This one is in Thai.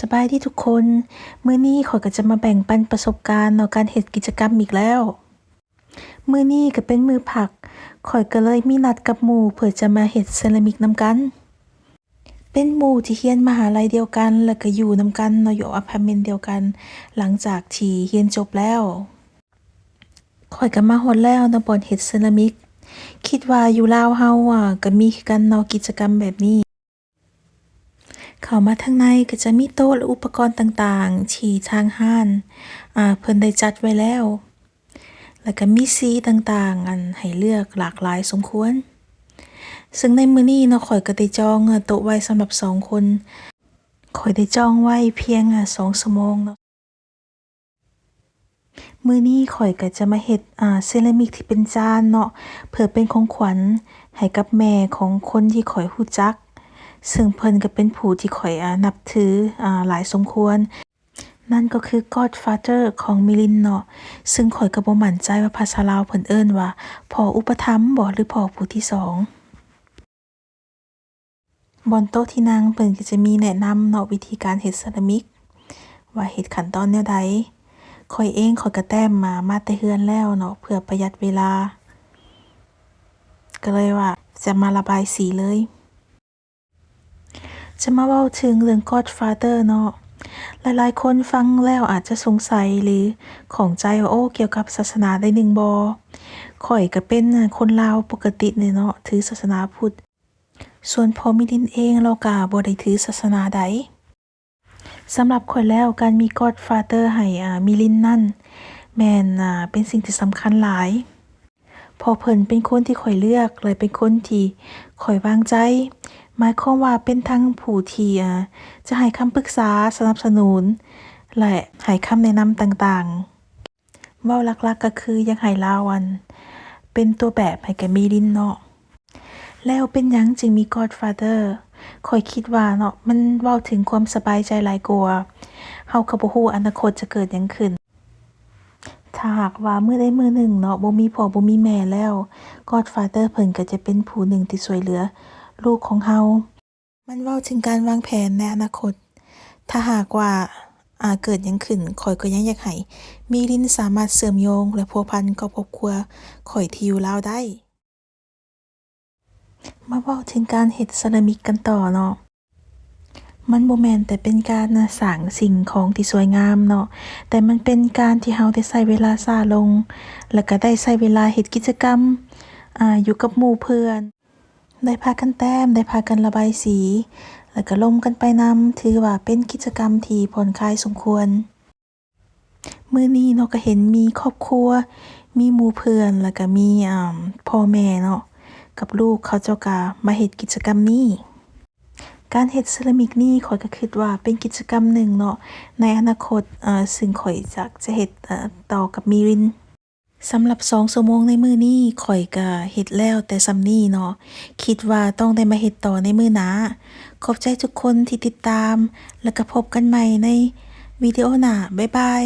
สบายดีทุกคน มื้อนี้ข้อยก็จะมาแบ่งปันประสบการณ์เนาะการเฮ็ดกิจกรรมอีกแล้ว มื้อนี้ก็เป็นมื้อพักข้อยก็เลยมีนัดกับหมู่เพื่อจะมาเฮ็ดเซรามิกนำกัน เป็นหมู่ที่เรียนมหาลัยเดียวกันแล้วก็อยู่นำกันเนาะอยู่อพาร์ตเมนต์เดียวกัน หลังจากที่เรียนจบแล้วข้อยก็มาฮอดแล้วเนาะบ่อนเฮ็ดเซรามิก คิดว่าอยู่ลาวเฮาก็มีคือกันเนาะกิจกรรมแบบนี้ เข้ามาทางในก็จะมีโต๊ะและอุปกรณ์ต่างๆที่ทางห้านเพิ่นได้จัดไว้แล้ว แล้วก็มีสีต่างๆให้เลือกหลากหลายสมควร ซึ่งในมื้อนี้เนาะข้อยก็ได้จองโต๊ะไว้สำหรับ2คนข้อยได้จองไว้เพียง2ชั่วโมงเนาะมื้อนี้ข้อยก็จะมาเฮ็ดเซรามิกที่เป็นจานเนาะเพื่อเป็นของขวัญให้กับแม่ของคนที่ข้อยรู้จัก ซึ่งเพิ่นก็เป็นผู้ที่ข้อยนับถือหลายสมควร นั่นก็คือ Godfather ของมิลินเนาะซึ่งข้อยก็บ่มั่นใจว่าภาษาลาวเพิ่นเอิ้นว่าพ่ออุปถัมภ์บ่หรือพ่อผู้ที่2บนโต๊ะที่นั่งเพิ่นก็จะมีแนะนำเนาะวิธีการเฮ็ดเซรามิกว่าเฮ็ดขั้นตอนแนวใดข้อยเองข้อยก็แต้มมาแต่เรือนแล้วเนาะเพื่อประหยัดเวลาก็เลยว่าจะมาระบายสีเลยจะมาเว้าถึงเรื่อง Godfather เนาะหลายๆคนฟังแล้วอาจจะสงสัยหรือข้องใจว่าเกี่ยวกับศาสนาได้หนึ่งบ่ข้อยก็เป็นคนลาวปกตินี่เนาะถือศาสนาพุทธส่วนพ่อมิลินเองเราก็บ่ได้ถือศาสนาใดสำหรับข้อยแล้วการมี Godfather ให้มิลินนั่นแม่นเป็นสิ่งที่สำคัญหลายเพราะเพิ่นเป็นคนที่ข้อยเลือกและเป็นคนที่ข้อยวางใจหมายความว่าเป็นทั้งผู้ที่จะให้คำปรึกษาสนับสนุนและให้คำแนะนำต่างๆเว้าหลักๆก็คืออยากให้ลาวเป็นตัวแบบให้แก่มิลินเนาะแล้วเป็นหยังจึงมี Godfather ข้อยคิดว่าเนาะมันเว้าถึงความสบายใจหลายกว่าเฮาก็บ่ฮู้อนาคตจะเกิดหยังขึ้นถ้าหากว่ามื้อใดมื้อหนึ่งเนาะบ่มีพ่อบ่มีแม่แล้ว Godfather เพิ่นก็จะเป็นผู้หนึ่งที่ช่วยเหลือลูกของเฮามันเว้าถึงการวางแผนในอนาคตถ้าหากว่าเกิดหยังขึ้นข้อยก็ยังอยากให้มิลินสามารถเชื่อมโยงและพัวพันกับครอบครัวข้อยที่อยู่ลาวได้มาเว้าถึงการเฮ็ดเซรามิกกันต่อเนาะมันบ่แม่นแต่เป็นการสร้างสิ่งของที่สวยงามเนาะแต่มันเป็นการที่เฮาได้ใช้เวลาช้าลงแล้วก็ได้ใช้เวลาเฮ็ดกิจกรรมอยู่กับหมู่เพื่อนได้พากันแต้มได้พากันระบายสีแล้วก็ลมกันไปนำถือว่าเป็นกิจกรรมที่ผ่อนคลายสมควรมื้อนี้เนาะก็เห็นมีครอบครัวมีหมู่เพื่อนแล้วก็มีพ่อแม่เนาะกับลูกเขาเจ้าก็มาเฮ็ดกิจกรรมนี้การเฮ็ดเซรามิกนี่ข้อยก็คิดว่าเป็นกิจกรรมหนึ่งเนาะในอนาคตซึ่งข้อยจะเฮ็ดต่อกับมิรินสำหรับ2ชั่วโมงในมื้อนี้ข้อยก็เฮ็ดแล้วแต่ส่ำนี้เนาะคิดว่าต้องได้มาเฮ็ดต่อในมื้อหน้าขอบใจทุกคนที่ติดตามแล้วก็พบกันใหม่ในวิดีโอหน้าบ๊ายบาย